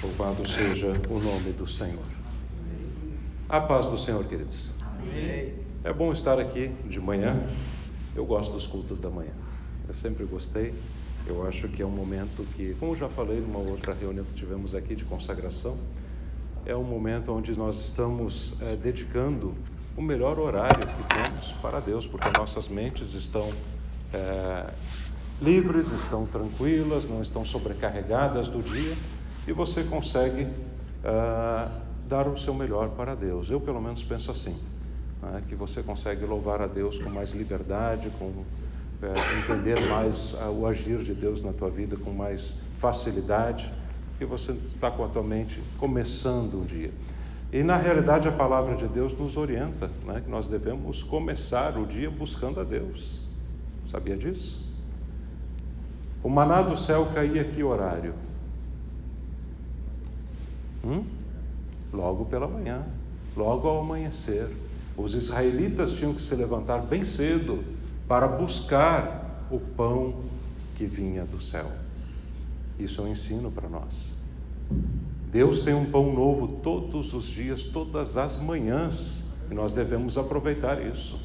Louvado seja o nome do Senhor. A paz do Senhor, queridos. Amém. É bom estar aqui de manhã. Eu gosto dos cultos da manhã. Eu sempre gostei. Eu acho que é um momento que, como já falei numa outra reunião que tivemos aqui de consagração, é um momento onde nós estamos dedicando o melhor horário que temos para Deus, porque nossas mentes estão livres, estão tranquilas, não estão sobrecarregadas do dia, e você consegue dar o seu melhor para Deus. Eu, pelo menos, penso assim, que você consegue louvar a Deus com mais liberdade, entender mais o agir de Deus na tua vida com mais facilidade, porque você está com a tua mente começando um dia. E, na realidade, a palavra de Deus nos orienta, que nós devemos começar o dia buscando a Deus. Sabia disso? O maná do céu caía que horário? Logo pela manhã, logo ao amanhecer. Os israelitas tinham que se levantar bem cedo para buscar o pão que vinha do céu. Isso é um ensino para nós. Deus tem um pão novo todos os dias, todas as manhãs, e nós devemos aproveitar isso.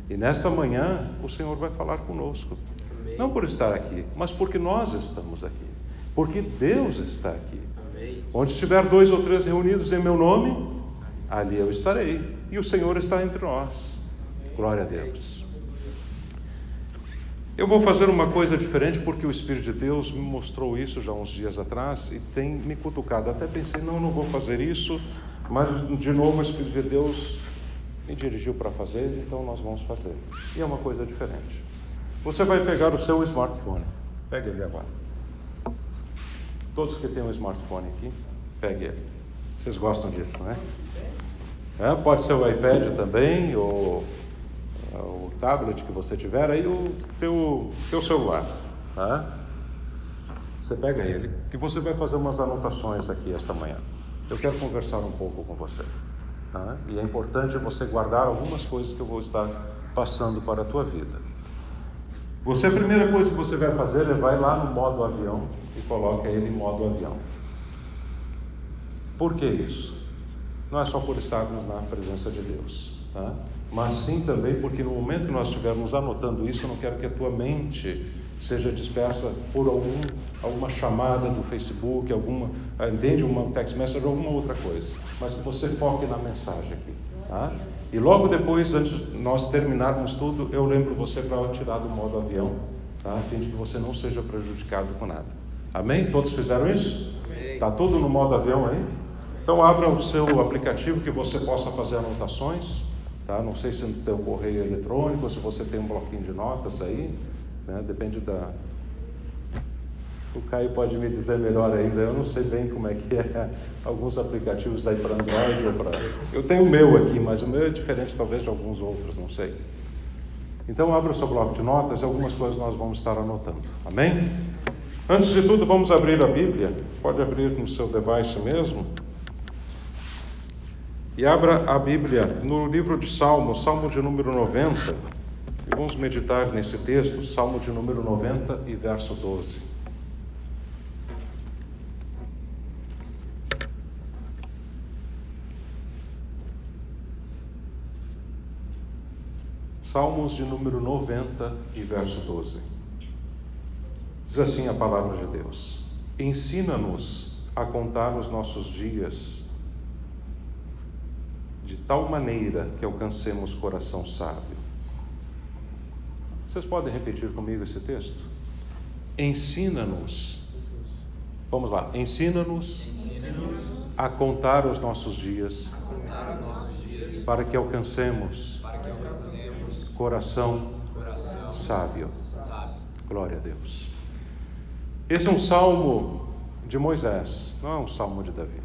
E nesta manhã o Senhor vai falar conosco. Amém. Não por estar aqui, mas porque nós estamos aqui, porque Deus está aqui. Amém. Onde estiver 2 ou 3 reunidos em meu nome, ali eu estarei, e o Senhor está entre nós. Glória a Deus. Eu vou fazer uma coisa diferente, porque o Espírito de Deus me mostrou isso já uns dias atrás e tem me cutucado. Até pensei, não vou fazer isso, mas de novo o Espírito de Deus me dirigiu para fazer, então nós vamos fazer. E é uma coisa diferente. Você vai pegar o seu smartphone. Pegue ele agora. Todos que têm um smartphone aqui, pegue ele. Vocês gostam disso, não é? Pode ser o iPad também, ou o tablet que você tiver, aí o teu celular. Você pega ele, que você vai fazer umas anotações aqui esta manhã. Eu quero conversar um pouco com você. E é importante você guardar algumas coisas que eu vou estar passando para a tua vida. A primeira coisa que você vai fazer é vai lá no modo avião e coloca ele em modo avião. Por que isso? Não é só por estarmos na presença de Deus, mas sim também porque no momento que nós estivermos anotando isso, eu não quero que a tua mente seja dispersa por alguma chamada do Facebook, uma text message ou alguma outra coisa, mas que você foque na mensagem aqui. E logo depois, antes de nós terminarmos tudo, eu lembro você para tirar do modo avião, a fim de que você não seja prejudicado com nada. Amém? Todos fizeram isso? Está tudo no modo avião aí? Então abra o seu aplicativo que você possa fazer anotações. Não sei se tem um correio eletrônico, se você tem um bloquinho de notas aí, depende da... O Caio pode me dizer melhor ainda, eu não sei bem como é que é alguns aplicativos aí para Android ou para... Eu tenho o meu aqui, mas o meu é diferente talvez de alguns outros, não sei. Então abra o seu bloco de notas e algumas coisas nós vamos estar anotando, amém? Antes de tudo, vamos abrir a Bíblia, pode abrir no seu device mesmo. E abra a Bíblia no livro de Salmos, Salmo de número 90, e vamos meditar nesse texto, Salmo de número 90 e verso 12. Salmos de número 90 e verso 12. Diz assim a palavra de Deus: ensina-nos a contar os nossos dias de tal maneira que alcancemos coração sábio. Vocês podem repetir comigo esse texto? Ensina-nos. Vamos lá. Ensina-nos a contar os nossos dias para que alcancemos coração sábio. Glória a Deus. Esse é um salmo de Moisés, não é um salmo de Davi.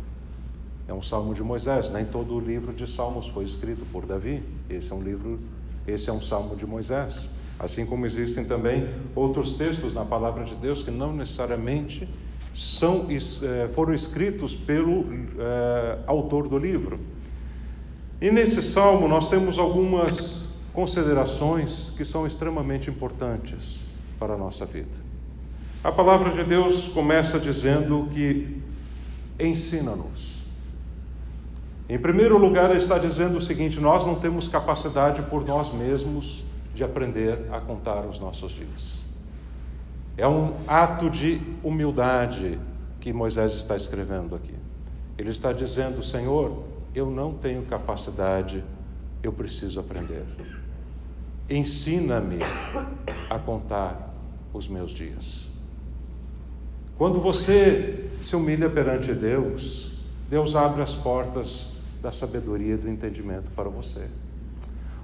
É um salmo de Moisés. Nem todo o livro de Salmos foi escrito por Davi. Esse é um salmo de Moisés. Assim como existem também outros textos na palavra de Deus que não necessariamente foram escritos pelo autor do livro. E nesse salmo nós temos algumas considerações que são extremamente importantes para a nossa vida. A palavra de Deus começa dizendo que ensina-nos. Em primeiro lugar, ele está dizendo o seguinte: nós não temos capacidade por nós mesmos de aprender a contar os nossos dias. É um ato de humildade que Moisés está escrevendo aqui. Ele está dizendo: Senhor, eu não tenho capacidade, eu preciso aprender. Ensina-me a contar os meus dias. Quando você se humilha perante Deus, Deus abre as portas da sabedoria e do entendimento para você.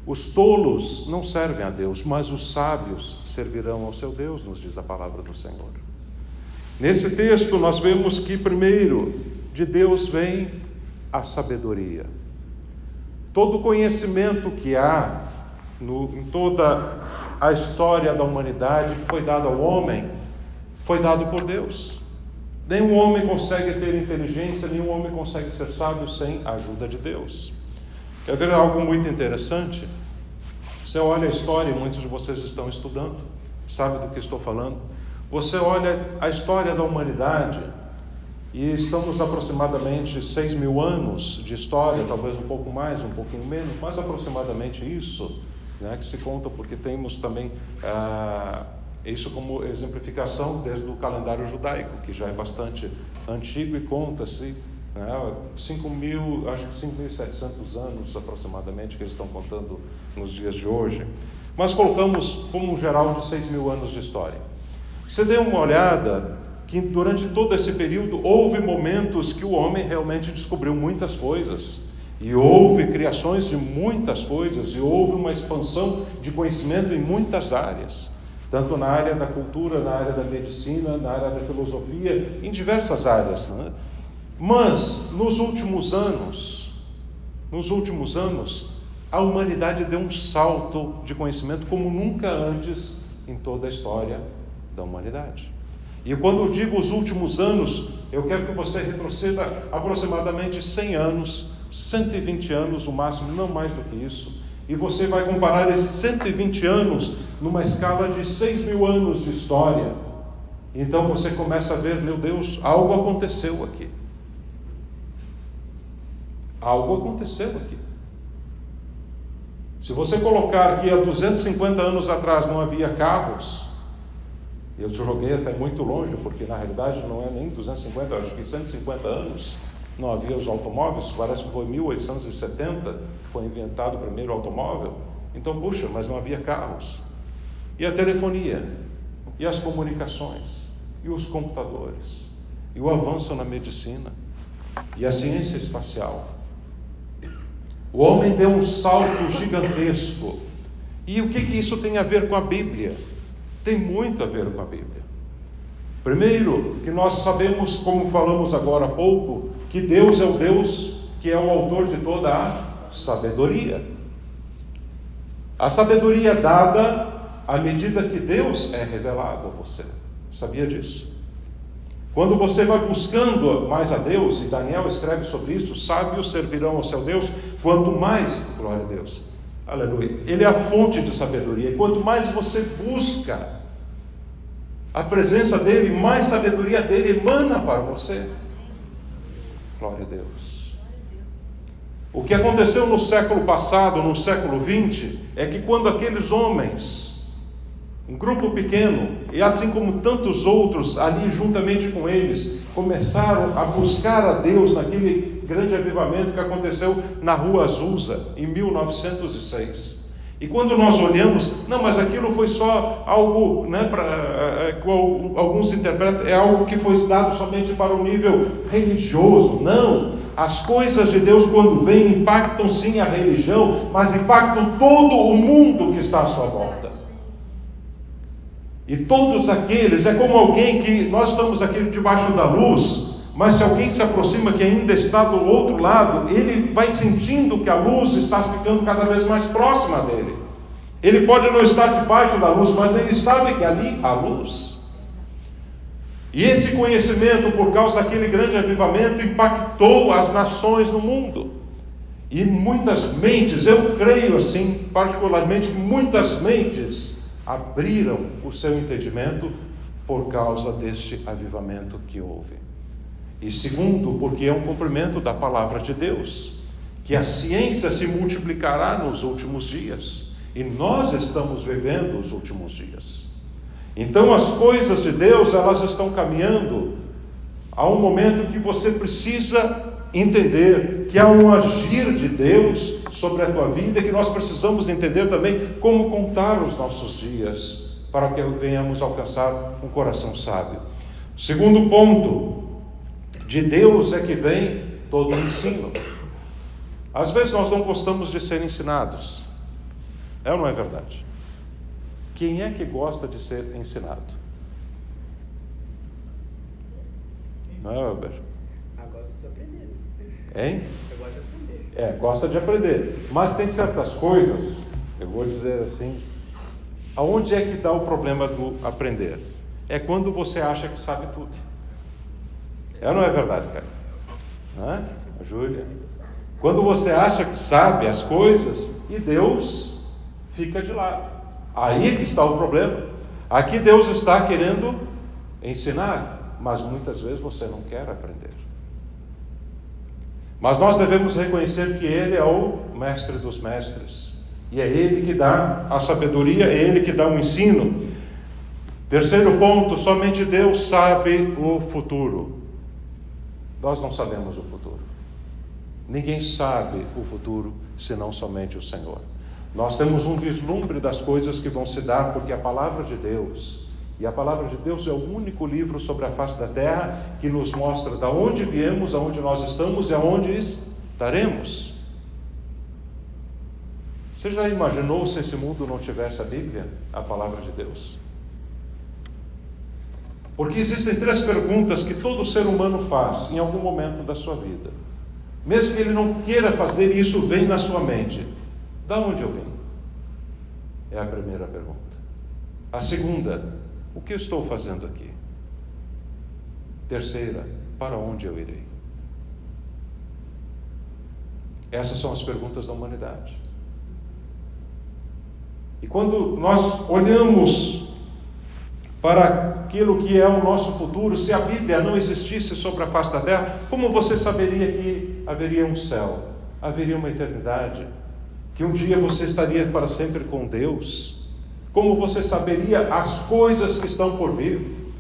Os tolos não servem a Deus, mas os sábios servirão ao seu Deus, nos diz a palavra do Senhor. Nesse texto nós vemos que primeiro de Deus vem a sabedoria. Todo o conhecimento que há em toda a história da humanidade que foi dado ao homem, foi dado por Deus. Nenhum homem consegue ter inteligência, nenhum homem consegue ser sábio sem a ajuda de Deus. Quer ver algo muito interessante? Você olha a história, e muitos de vocês estão estudando, sabem do que estou falando. Você olha a história da humanidade, e estamos aproximadamente 6.000 anos de história, talvez um pouco mais, um pouquinho menos, mas aproximadamente isso, né, que se conta, porque temos também isso como exemplificação desde o calendário judaico, que já é bastante antigo e conta-se 5.000, acho que 5.700 anos aproximadamente, que eles estão contando nos dias de hoje. Mas colocamos como um geral de 6.000 anos de história. Você dê uma olhada que durante todo esse período houve momentos que o homem realmente descobriu muitas coisas, e houve criações de muitas coisas, e houve uma expansão de conhecimento em muitas áreas, tanto na área da cultura, na área da medicina, na área da filosofia, em diversas áreas, né? Mas nos últimos anos, a humanidade deu um salto de conhecimento como nunca antes em toda a história da humanidade. E quando eu digo os últimos anos, eu quero que você retroceda aproximadamente 100 anos, 120 anos no máximo, não mais do que isso. E você vai comparar esses 120 anos numa escala de 6.000 anos de história. Então você começa a ver, meu Deus, algo aconteceu aqui. Algo aconteceu aqui. Se você colocar que há 250 anos atrás não havia carros, eu te joguei até muito longe, porque na realidade não é nem 250, acho que 150 anos não havia os automóveis, parece que foi 1870 que foi inventado o primeiro automóvel. Então, puxa, mas não havia carros. E a telefonia, e as comunicações, e os computadores, e o avanço na medicina, e a ciência espacial. O homem deu um salto gigantesco. E o que isso tem a ver com a Bíblia? Tem muito a ver com a Bíblia. Primeiro, que nós sabemos, como falamos agora há pouco, que Deus é o Deus que é o autor de toda a sabedoria. A sabedoria é dada à medida que Deus é revelado a você. Sabia disso? Quando você vai buscando mais a Deus, e Daniel escreve sobre isso, sábios servirão ao seu Deus, quanto mais, glória a Deus, aleluia, Ele é a fonte de sabedoria, e quanto mais você busca a presença dEle, mais sabedoria dEle emana para você. Glória a Deus. O que aconteceu no século passado, no século 20, é que quando aqueles homens, um grupo pequeno, e assim como tantos outros ali juntamente com eles, começaram a buscar a Deus naquele grande avivamento que aconteceu na Rua Azusa, em 1906. E quando nós olhamos, não, mas aquilo foi só algo, né, alguns interpretam, é algo que foi dado somente para o nível religioso. Não, as coisas de Deus quando vêm impactam sim a religião, mas impactam todo o mundo que está à sua volta. E todos aqueles, é como alguém que, nós estamos aqui debaixo da luz, mas se alguém se aproxima que ainda está do outro lado, ele vai sentindo que a luz está ficando cada vez mais próxima dele. Ele pode não estar debaixo da luz, mas ele sabe que ali há luz. E esse conhecimento, por causa daquele grande avivamento, impactou as nações no mundo. E muitas mentes, eu creio assim, particularmente, muitas mentes abriram o seu entendimento por causa deste avivamento que houve. E segundo, porque é um cumprimento da palavra de Deus, que a ciência se multiplicará nos últimos dias. E nós estamos vivendo os últimos dias. Então as coisas de Deus, elas estão caminhando a um momento que você precisa entender que há um agir de Deus sobre a tua vida, e que nós precisamos entender também como contar os nossos dias, para que venhamos alcançar um coração sábio. Segundo ponto, de Deus é que vem todo o ensino. Às vezes nós não gostamos de ser ensinados. É ou não é verdade? Quem é que gosta de ser ensinado? Não é, Weber? Gosto de aprender. Hein? Eu gosto de aprender. Gosta de aprender. Mas tem certas coisas, eu vou dizer assim, aonde é que dá o problema do aprender? É quando você acha que sabe tudo. É ou não é verdade, cara? Não é? Júlia? Quando você acha que sabe as coisas e Deus fica de lado. Aí que está o problema. Aqui Deus está querendo ensinar, mas muitas vezes você não quer aprender. Mas nós devemos reconhecer que Ele é o mestre dos mestres. E é Ele que dá a sabedoria, é Ele que dá o ensino. Terceiro ponto, somente Deus sabe o futuro. Nós não sabemos o futuro. Ninguém sabe o futuro, senão somente o Senhor. Nós temos um vislumbre das coisas que vão se dar, porque a palavra de Deus, e a palavra de Deus é o único livro sobre a face da terra que nos mostra de onde viemos, aonde nós estamos e aonde estaremos. Você já imaginou se esse mundo não tivesse a Bíblia, a palavra de Deus? Porque existem 3 perguntas que todo ser humano faz em algum momento da sua vida. Mesmo que ele não queira fazer, isso vem na sua mente. Da onde eu vim? É a primeira pergunta. A segunda, o que eu estou fazendo aqui? Terceira, para onde eu irei? Essas são as perguntas da humanidade. E quando nós olhamos para aquilo que é o nosso futuro, se a Bíblia não existisse sobre a face da terra, como você saberia que haveria um céu, haveria uma eternidade, que um dia você estaria para sempre com Deus? Como você saberia as coisas que estão por vir?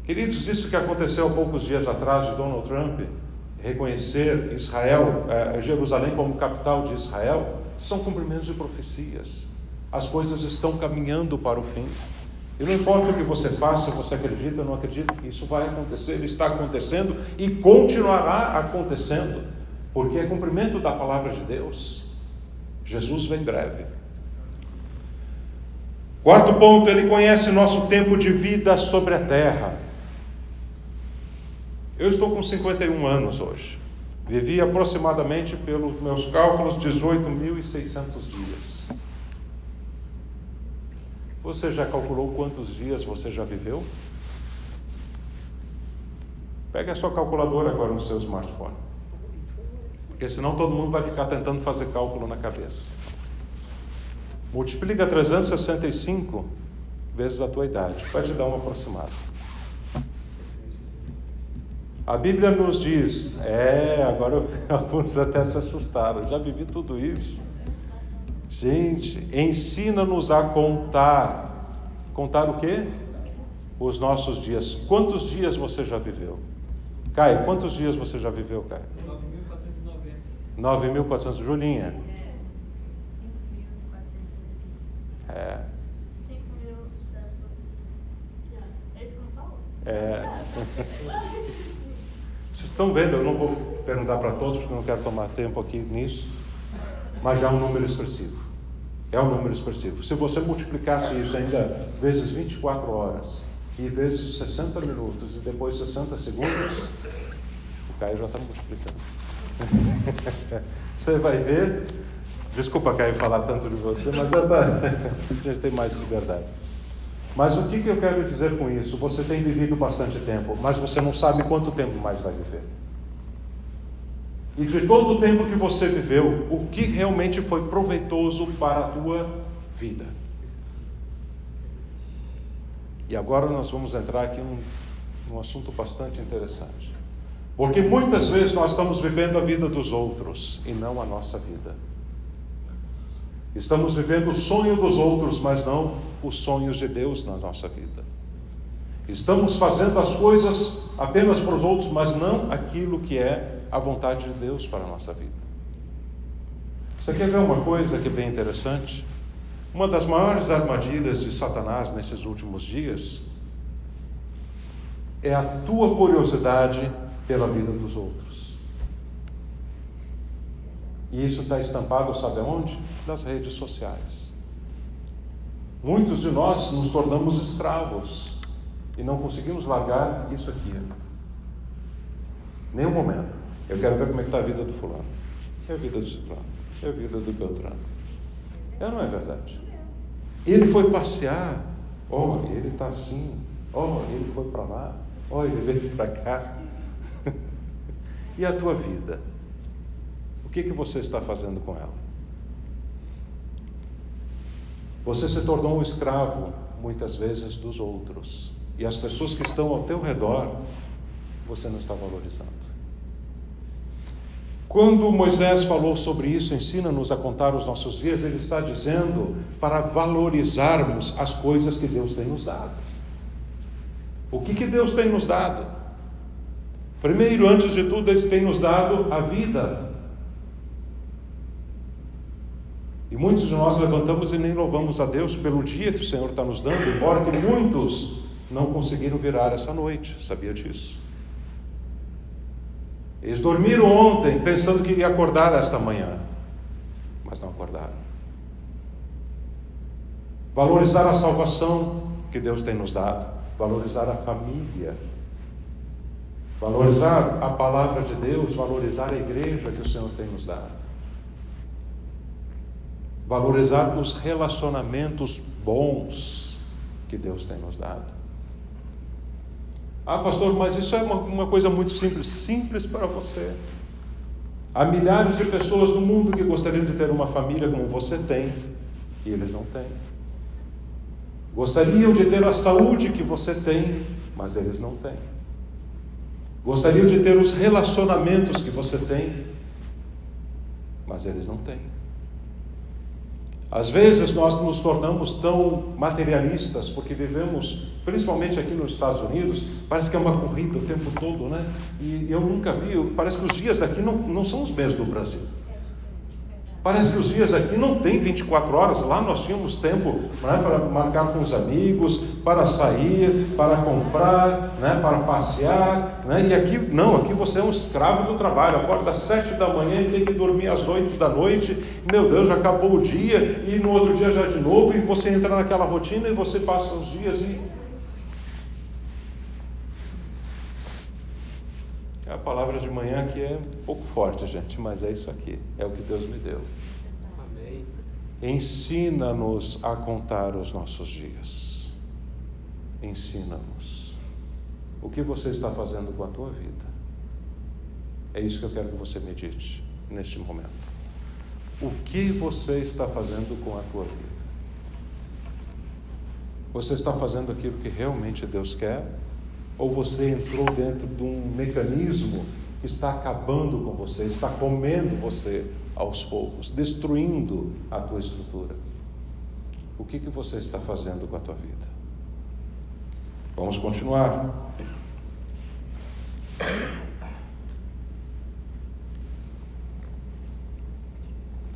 Queridos, isso que aconteceu há poucos dias atrás de Donald Trump reconhecer Israel, Jerusalém como capital de Israel, são cumprimentos de profecias. As coisas estão caminhando para o fim. E não importa o que você faça, se você acredita ou não acredita, que isso vai acontecer, está acontecendo e continuará acontecendo, porque é cumprimento da palavra de Deus. Jesus vem breve. Quarto ponto, Ele conhece nosso tempo de vida sobre a terra. Eu estou com 51 anos hoje. Vivi aproximadamente, pelos meus cálculos, 18.600 dias. Você já calculou quantos dias você já viveu? Pegue a sua calculadora agora no seu smartphone. Porque senão todo mundo vai ficar tentando fazer cálculo na cabeça. Multiplica 365 vezes a tua idade. Vai te dar um aproximado. A Bíblia nos diz, agora alguns até se assustaram, já vivi tudo isso. Gente, ensina-nos a contar. Contar o quê? Os nossos dias. Quantos dias você já viveu? Caio, quantos dias você já viveu, Caio? 9.490. 9.400. Julinha? 5.470. 5.100. É isso que eu falo? Vocês estão vendo, eu não vou perguntar para todos, porque eu não quero tomar tempo aqui nisso, mas já é um número expressivo. É um número expressivo. Se você multiplicasse isso ainda vezes 24 horas, e vezes 60 minutos, e depois 60 segundos, o Caio já está multiplicando. Você vai ver. Desculpa, Caio, falar tanto de você, mas a gente tem mais liberdade. Mas o que eu quero dizer com isso? Você tem vivido bastante tempo, mas você não sabe quanto tempo mais vai viver. E de todo o tempo que você viveu, o que realmente foi proveitoso para a tua vida? E agora nós vamos entrar aqui num assunto bastante interessante. Porque muitas vezes nós estamos vivendo a vida dos outros e não a nossa vida. Estamos vivendo o sonho dos outros, mas não os sonhos de Deus na nossa vida. Estamos fazendo as coisas apenas para os outros, mas não aquilo que é a vontade de Deus para a nossa vida. Você quer ver uma coisa que é bem interessante? Uma das maiores armadilhas de Satanás nesses últimos dias é a tua curiosidade pela vida dos outros. E isso está estampado, sabe aonde? Nas redes sociais. Muitos de nós nos tornamos escravos e não conseguimos largar isso aqui. Nenhum momento. Eu quero ver como é que está a vida do fulano. É a vida do ciclano. É a vida do Beltrano. É ou não é verdade? Ele foi passear. Oh, ele está assim. Oh, ele foi para lá. Oh, ele veio para cá. E a tua vida? O que você está fazendo com ela? Você se tornou um escravo, muitas vezes, dos outros. E as pessoas que estão ao teu redor, você não está valorizando. Quando Moisés falou sobre isso, ensina-nos a contar os nossos dias, ele está dizendo para valorizarmos as coisas que Deus tem nos dado. O que Deus tem nos dado? Primeiro, antes de tudo, Ele tem nos dado a vida. E muitos de nós levantamos e nem louvamos a Deus pelo dia que o Senhor está nos dando, embora que muitos não conseguiram virar essa noite. Sabia disso? Eles dormiram ontem pensando que iria acordar esta manhã, mas não acordaram. Valorizar a salvação que Deus tem nos dado, valorizar a família, valorizar a palavra de Deus, valorizar a igreja que o Senhor tem nos dado. Valorizar os relacionamentos bons que Deus tem nos dado. Ah, pastor, mas isso é uma coisa muito simples. Simples para você. Há milhares de pessoas no mundo que gostariam de ter uma família como você tem, e eles não têm. Gostariam de ter a saúde que você tem, mas eles não têm. Gostariam de ter os relacionamentos que você tem, mas eles não têm. Às vezes nós nos tornamos tão materialistas, porque vivemos, principalmente aqui nos Estados Unidos, parece que é uma corrida o tempo todo, né? E eu nunca vi, parece que os dias aqui não são os mesmos do Brasil. Parece que os dias aqui não tem 24 horas, lá nós tínhamos tempo, né, para marcar com os amigos, para sair, para comprar, né, para passear, né? E aqui não, aqui você é um escravo do trabalho, acorda às 7 da manhã e tem que dormir às 8 da noite, meu Deus, já acabou o dia, e no outro dia já de novo, e você entra naquela rotina e você passa os dias e... A palavra de manhã aqui é um pouco forte, gente, mas é isso aqui, é o que Deus me deu. Amém. Ensina-nos a contar os nossos dias. Ensina-nos. O que você está fazendo com a tua vida? É isso que eu quero que você medite neste momento. O que você está fazendo com a tua vida? Você está fazendo aquilo que realmente Deus quer? Ou você entrou dentro de um mecanismo que está acabando com você, está comendo você aos poucos, destruindo a tua estrutura? O que você está fazendo com a tua vida? Vamos continuar.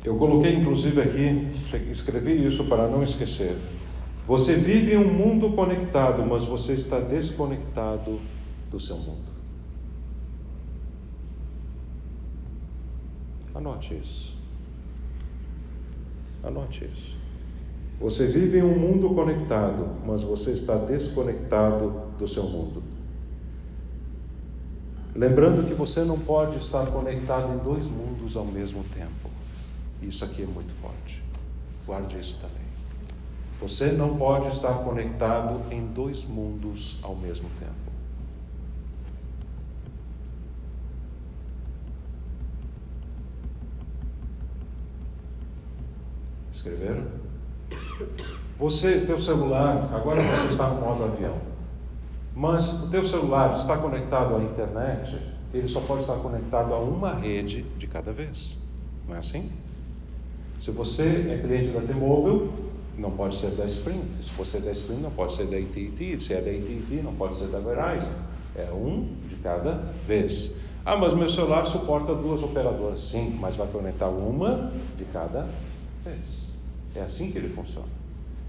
Eu coloquei inclusive aqui, escrevi isso para não esquecer. Você vive em um mundo conectado, mas você está desconectado do seu mundo. Anote isso. Anote isso. Você vive em um mundo conectado, mas você está desconectado do seu mundo. Lembrando que você não pode estar conectado em dois mundos ao mesmo tempo. Isso aqui é muito forte. Guarde isso também. Você não pode estar conectado em dois mundos ao mesmo tempo. Escreveram? Teu celular, agora você está no modo avião, mas o teu celular está conectado à internet, ele só pode estar conectado a uma rede de cada vez. Não é assim? Se você é cliente da T-Mobile, não pode ser da Sprint. Se você é da Sprint, não pode ser da AT&T. Se é da AT&T, não pode ser da Verizon. É um de cada vez. Ah, mas meu celular suporta 2 operadoras. Sim, mas vai conectar uma de cada vez. É assim que ele funciona.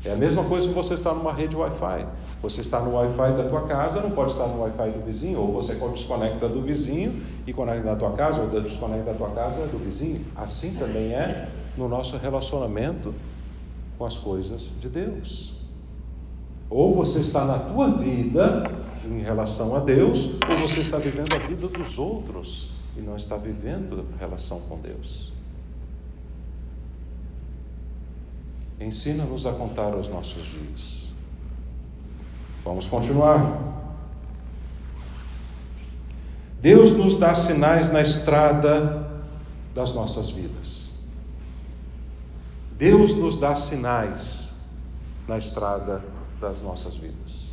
É a mesma coisa que você está numa rede Wi-Fi. Você está no Wi-Fi da tua casa, não pode estar no Wi-Fi do vizinho, ou você desconecta do vizinho e conecta da tua casa, ou desconecta da tua casa do vizinho. Assim também é no nosso relacionamento com as coisas de Deus. Ou você está na tua vida em relação a Deus, ou você está vivendo a vida dos outros e não está vivendo a relação com Deus. Ensina-nos a contar os nossos dias. Vamos continuar. Deus nos dá sinais na estrada das nossas vidas. Deus nos dá sinais na estrada das nossas vidas.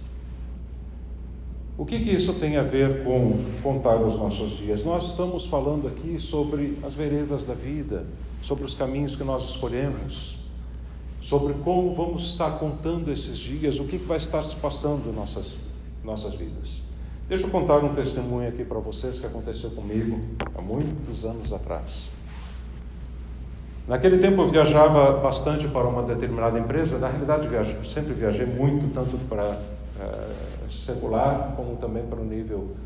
O que isso tem a ver com contar os nossos dias? Nós estamos falando aqui sobre as veredas da vida, sobre os caminhos que nós escolhemos, sobre como vamos estar contando esses dias, o que vai estar se passando em nossas vidas. Deixa eu contar um testemunho aqui para vocês que aconteceu comigo há muitos anos atrás. Naquele tempo eu viajava bastante para uma determinada empresa. Na realidade sempre viajei muito, tanto para secular como também para o nível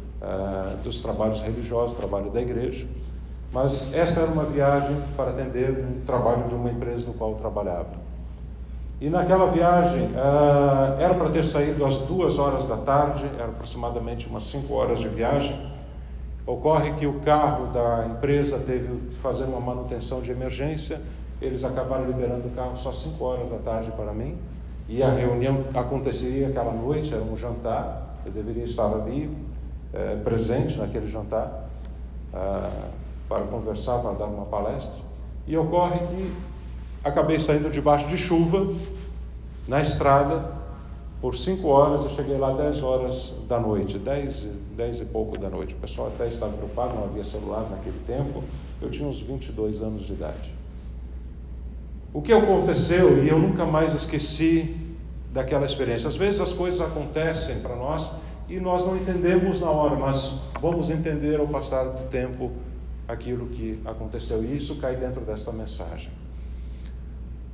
dos trabalhos religiosos, trabalho da igreja. Mas essa era uma viagem para atender um trabalho de uma empresa no qual eu trabalhava. E naquela viagem, era para ter saído às 2h da tarde, era aproximadamente umas 5 horas de viagem. Ocorre que o carro da empresa teve que fazer uma manutenção de emergência, eles acabaram liberando o carro só 5 horas da tarde para mim, e a reunião aconteceria aquela noite, era um jantar, eu deveria estar ali, presente naquele jantar, para conversar, para dar uma palestra, e ocorre que acabei saindo debaixo de chuva, na estrada, por 5 horas. Eu cheguei lá 10 horas da noite, 10 e pouco da noite. O pessoal até estava preocupado, não havia celular naquele tempo. Eu tinha uns 22 anos de idade. O que aconteceu, e eu nunca mais esqueci daquela experiência. Às vezes as coisas acontecem para nós e nós não entendemos na hora, mas vamos entender ao passar do tempo aquilo que aconteceu. E isso cai dentro desta mensagem.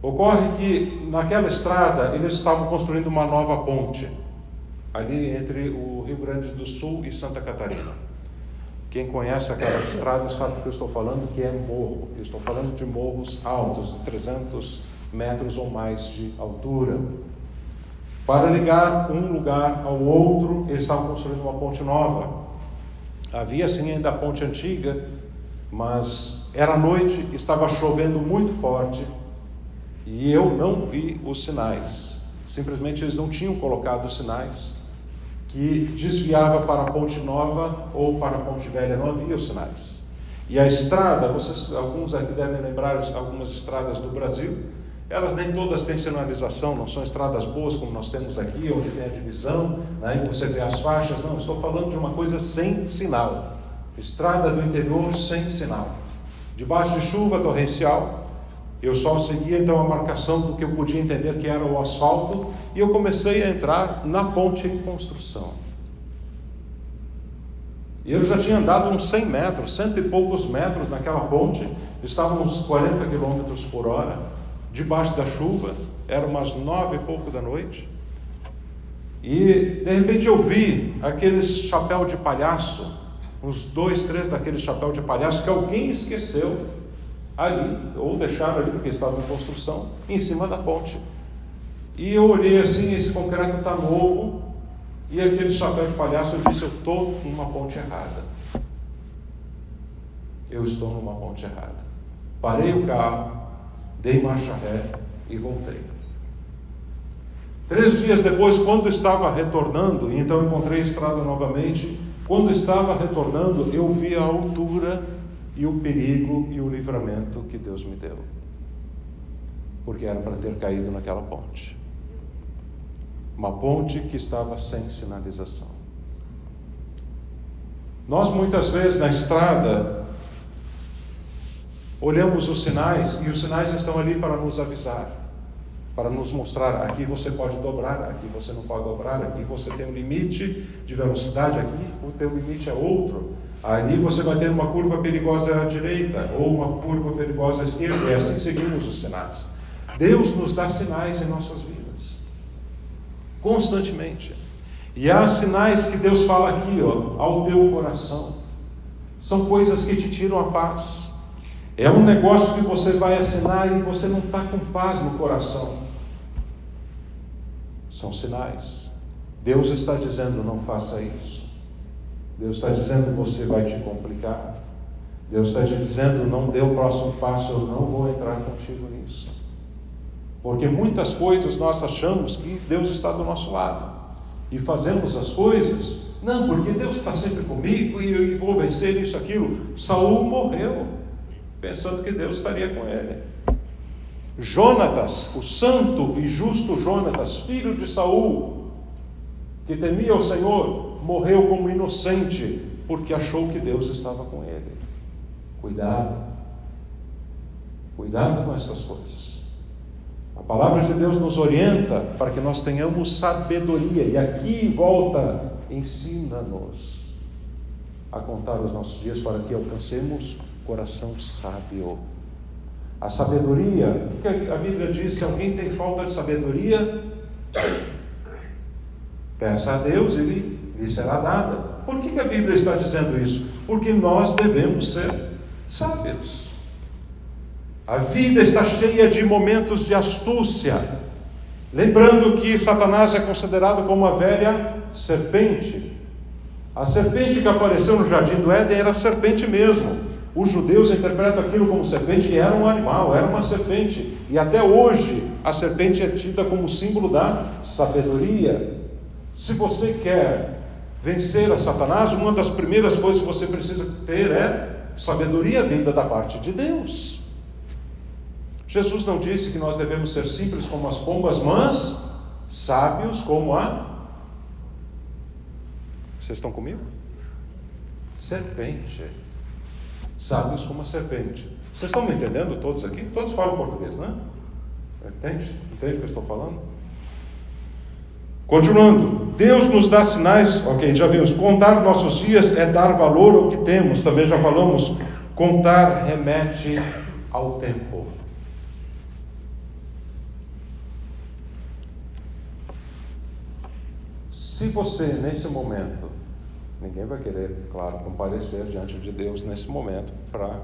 Ocorre que naquela estrada eles estavam construindo uma nova ponte, ali entre o Rio Grande do Sul e Santa Catarina. Quem conhece aquela estrada sabe do que eu estou falando, que é morro. Eu estou falando de morros altos, de 300 metros ou mais de altura. Para ligar um lugar ao outro, eles estavam construindo uma ponte nova. Havia sim ainda a ponte antiga, mas era noite, estava chovendo muito forte, e eu não vi os sinais. Simplesmente eles não tinham colocado os sinais que desviava para a ponte nova ou para a ponte velha, não havia os sinais. E a estrada, alguns aqui devem lembrar algumas estradas do Brasil, elas nem todas têm sinalização, não são estradas boas como nós temos aqui, onde tem a divisão, né, e você vê as faixas. Não, estou falando de uma coisa sem sinal. Estrada do interior sem sinal. Debaixo de chuva torrencial, eu só seguia então a marcação do que eu podia entender que era o asfalto, e eu comecei a entrar na ponte em construção. E eu já tinha andado uns 100 metros, 100 e poucos metros naquela ponte, estávamos 40 km por hora, debaixo da chuva, eram umas 9 e pouco da noite, e de repente eu vi aqueles chapéu de palhaço, uns 2, 3 daqueles chapéu de palhaço que alguém esqueceu ali, ou deixaram ali porque estava em construção, em cima da ponte. E eu olhei assim, esse concreto está novo, e aquele chapéu de palhaço, eu disse: eu estou numa ponte errada. Eu estou numa ponte errada. Parei o carro, dei marcha ré e voltei. 3 dias depois, quando estava retornando, e então encontrei a estrada novamente, quando estava retornando, eu vi a altura e o perigo e o livramento que Deus me deu, porque era para ter caído naquela ponte, uma ponte que estava sem sinalização. Nós muitas vezes na estrada olhamos os sinais e os sinais estão ali para nos avisar, para nos mostrar: aqui você pode dobrar, aqui você não pode dobrar, aqui você tem um limite de velocidade, aqui o teu limite é outro, ali você vai ter uma curva perigosa à direita ou uma curva perigosa à esquerda, e assim seguimos os sinais. Deus nos dá sinais em nossas vidas, constantemente. E há sinais que Deus fala aqui, ao teu coração. São coisas que te tiram a paz. É um negócio que você vai assinar e você não está com paz no coração. São sinais. Deus está dizendo: não faça isso. Deus está dizendo: você vai te complicar. Deus está te dizendo: não dê o próximo passo, eu não vou entrar contigo nisso. Porque muitas coisas nós achamos que Deus está do nosso lado. E fazemos as coisas, não, porque Deus está sempre comigo e vou vencer isso, aquilo. Saul morreu pensando que Deus estaria com ele. Jonatas, o santo e justo Jonatas, filho de Saul, que temia o Senhor, morreu como inocente, porque achou que Deus estava com ele. Cuidado com essas coisas. A palavra de Deus nos orienta para que nós tenhamos sabedoria. E aqui volta: ensina-nos a contar os nossos dias para que alcancemos coração sábio. A sabedoria, o que a Bíblia diz: se alguém tem falta de sabedoria, peça a Deus e lhe será dada. Por que a Bíblia está dizendo isso? Porque nós devemos ser sábios. A vida está cheia de momentos de astúcia. Lembrando que Satanás é considerado como a velha serpente. A serpente que apareceu no jardim do Éden era a serpente mesmo. Os judeus interpretam aquilo como serpente, e era um animal, era uma serpente. E até hoje a serpente é tida como símbolo da sabedoria. Se você quer vencer a Satanás, uma das primeiras coisas que você precisa ter é sabedoria vinda da parte de Deus. Jesus não disse que nós devemos ser simples como as pombas, mas sábios como a... Vocês estão comigo? Serpente. Sábios como a serpente. Vocês estão me entendendo todos aqui? Todos falam português, né? Entende? Entende o que eu estou falando? Continuando. Deus nos dá sinais. Ok, já vimos. Contar nossos dias é dar valor ao que temos. Também já falamos. Contar remete ao tempo. Se você, nesse momento, ninguém vai querer, claro, comparecer diante de Deus nesse momento para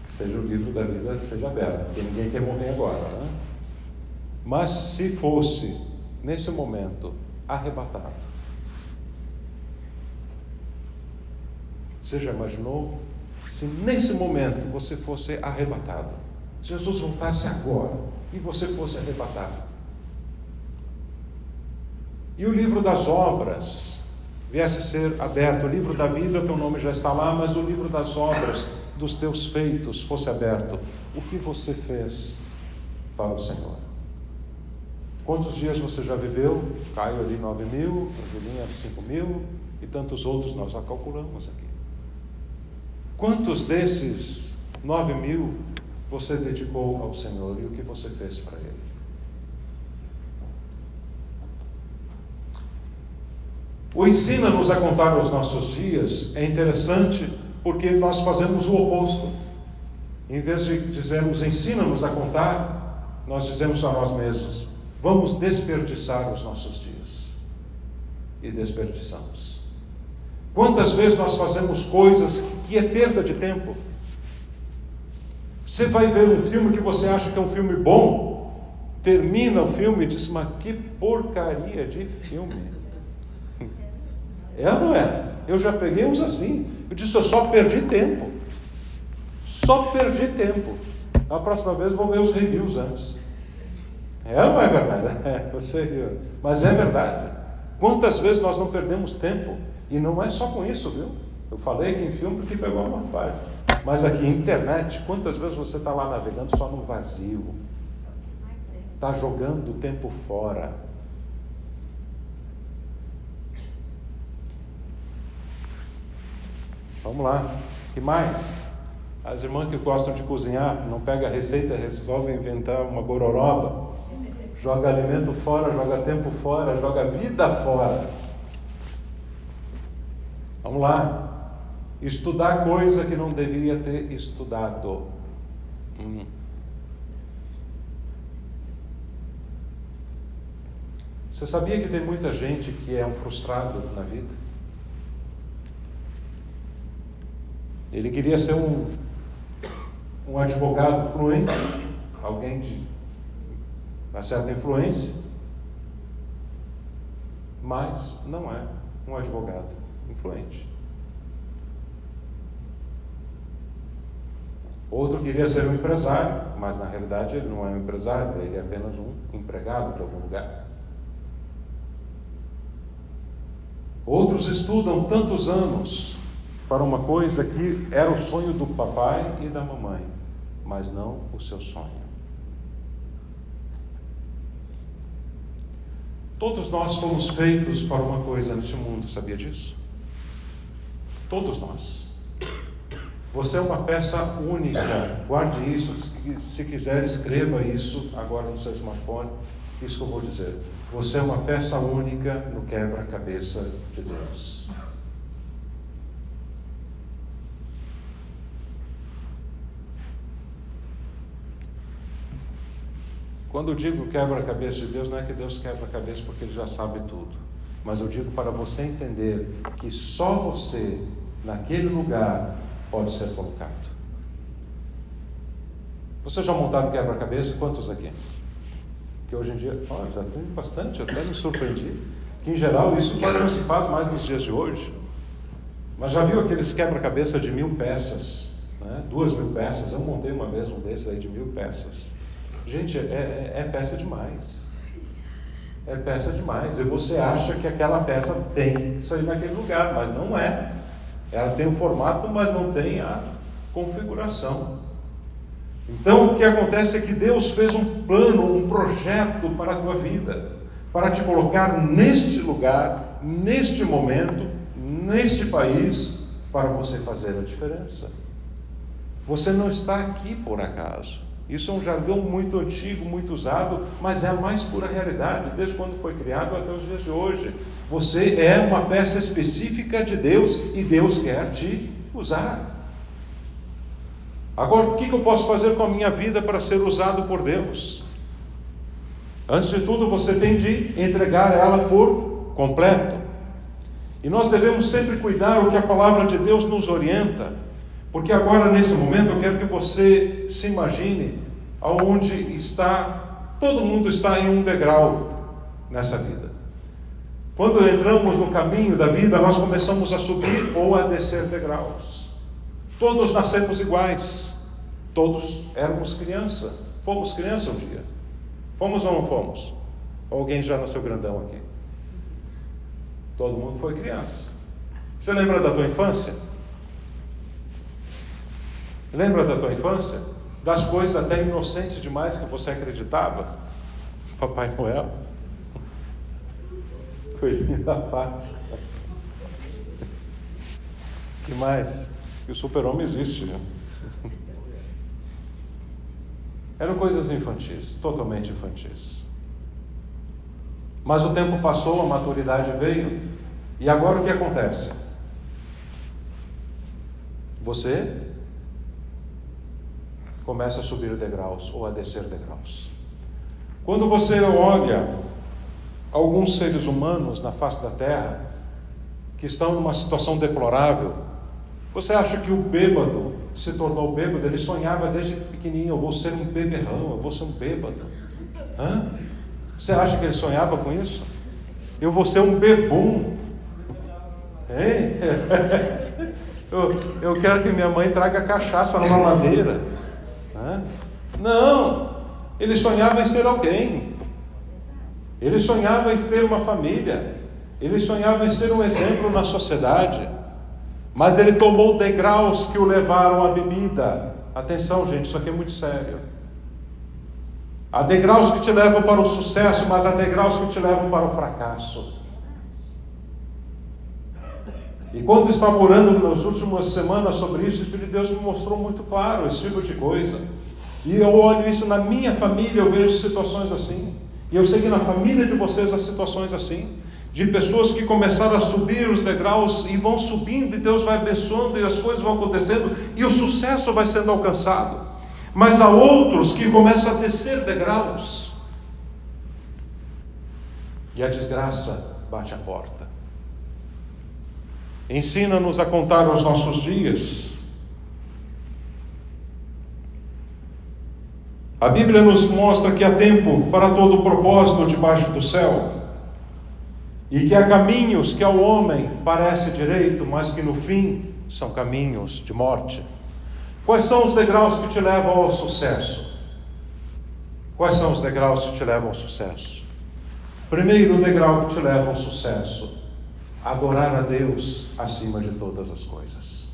que seja o livro da vida seja aberto, porque ninguém quer morrer agora, né? Mas se fosse, nesse momento, arrebatado, você já imaginou? Se nesse momento você fosse arrebatado, Jesus voltasse agora e você fosse arrebatado, e o livro das obras viesse a ser aberto, o livro da vida, o teu nome já está lá, mas o livro das obras, dos teus feitos, fosse aberto, o que você fez para o Senhor? Quantos dias você já viveu? Caio ali 9.000, Angelina 5.000 e tantos outros nós já calculamos aqui. Quantos desses 9.000 você dedicou ao Senhor e o que você fez para Ele? O ensina-nos a contar os nossos dias é interessante porque nós fazemos o oposto. Em vez de dizermos ensina-nos a contar, nós dizemos a nós mesmos: vamos desperdiçar os nossos dias. E desperdiçamos. Quantas vezes nós fazemos coisas que é perda de tempo? Você vai ver um filme que você acha que é um filme bom, termina o filme e diz: mas que porcaria de filme. É ou não é? Eu já peguei uns assim. Eu disse: eu só perdi tempo. Só perdi tempo. A próxima vez vou ver os reviews antes. É ou não é verdade? É, você... Mas é verdade. Quantas vezes nós não perdemos tempo? E não é só com isso, viu? Eu falei aqui em filme porque pegou uma parte. Mas aqui internet, quantas vezes você está lá navegando só no vazio? Está jogando o tempo fora. Vamos lá. Que mais? As irmãs que gostam de cozinhar, não pega a receita, resolvem inventar uma gororoba. Joga alimento fora, joga tempo fora, joga vida fora. Vamos lá. Estudar coisa que não deveria ter estudado. Você sabia que tem muita gente que é um frustrado na vida? Ele queria ser um advogado fluente, alguém de uma certa influência, mas não é um advogado influente. Outro queria ser um empresário, mas na realidade ele não é um empresário, ele é apenas um empregado de algum lugar. Outros estudam tantos anos para uma coisa que era o sonho do papai e da mamãe, mas não o seu sonho. Todos nós fomos feitos para uma coisa neste mundo, sabia disso? Todos nós. Você é uma peça única, guarde isso, se quiser escreva isso agora no seu smartphone, isso que eu vou dizer. Você é uma peça única no quebra-cabeça de Deus. Quando eu digo quebra-cabeça de Deus, não é que Deus quebra a cabeça porque Ele já sabe tudo. Mas eu digo para você entender que só você, naquele lugar, pode ser colocado. Vocês já montaram quebra-cabeça? Quantos aqui? Que hoje em dia, já tem bastante, até me surpreendi. Que em geral isso quase não se faz mais nos dias de hoje. Mas já viu aqueles quebra-cabeça de 1000 peças? Né? 2000 peças. Eu montei uma vez um desses aí de 1000 peças. Gente, é peça demais. É peça demais. E você acha que aquela peça tem que sair naquele lugar, mas não é. Ela tem o formato, mas não tem a configuração. Então, o que acontece é que Deus fez um plano, um projeto para a tua vida, para te colocar neste lugar, neste momento, neste país, para você fazer a diferença. Você não está aqui por acaso. Isso é um jargão muito antigo, muito usado, mas é a mais pura realidade, desde quando foi criado até os dias de hoje. Você é uma peça específica de Deus e Deus quer te usar. Agora, o que eu posso fazer com a minha vida para ser usado por Deus? Antes de tudo, você tem de entregar ela por completo. E nós devemos sempre cuidar o que a palavra de Deus nos orienta. Porque agora, nesse momento, eu quero que você se imagine aonde está, todo mundo está em um degrau nessa vida. Quando entramos no caminho da vida, nós começamos a subir ou a descer degraus. Todos nascemos iguais. Todos éramos criança. Fomos criança um dia. Fomos ou não fomos? Ou alguém já nasceu grandão aqui? Todo mundo foi criança. Você lembra da tua infância? Lembra da tua infância? Das coisas até inocentes demais que você acreditava? Papai Noel? Coelhinho da Páscoa. Que mais? Que o super-homem existe, né? Eram coisas infantis, totalmente infantis. Mas o tempo passou, a maturidade veio, e agora o que acontece? Você começa a subir degraus ou a descer degraus. Quando você olha alguns seres humanos na face da terra que estão numa situação deplorável, você acha que o bêbado se tornou bêbado? Ele sonhava desde pequenininho: eu vou ser um beberrão, eu vou ser um bêbado. Você acha que ele sonhava com isso? Eu vou ser um bebum. Hein? Eu quero que minha mãe traga cachaça numa madeira. Não, ele sonhava em ser alguém. Ele sonhava em ter uma família. Ele sonhava em ser um exemplo na sociedade. Mas ele tomou degraus que o levaram à bebida. Atenção, gente, isso aqui é muito sério. Há degraus que te levam para o sucesso, mas há degraus que te levam para o fracasso. E quando estava orando nas últimas semanas sobre isso, o Espírito de Deus me mostrou muito claro esse tipo de coisa. E eu olho isso na minha família, eu vejo situações assim. E eu sei que na família de vocês há situações assim. De pessoas que começaram a subir os degraus e vão subindo e Deus vai abençoando e as coisas vão acontecendo e o sucesso vai sendo alcançado. Mas há outros que começam a descer degraus e a desgraça bate a porta. Ensina-nos a contar os nossos dias. A Bíblia nos mostra que há tempo para todo o propósito debaixo do céu. E que há caminhos que ao homem parece direito, mas que no fim são caminhos de morte. Quais são os degraus que te levam ao sucesso? Quais são os degraus que te levam ao sucesso? Primeiro degrau que te leva ao sucesso: adorar a Deus acima de todas as coisas.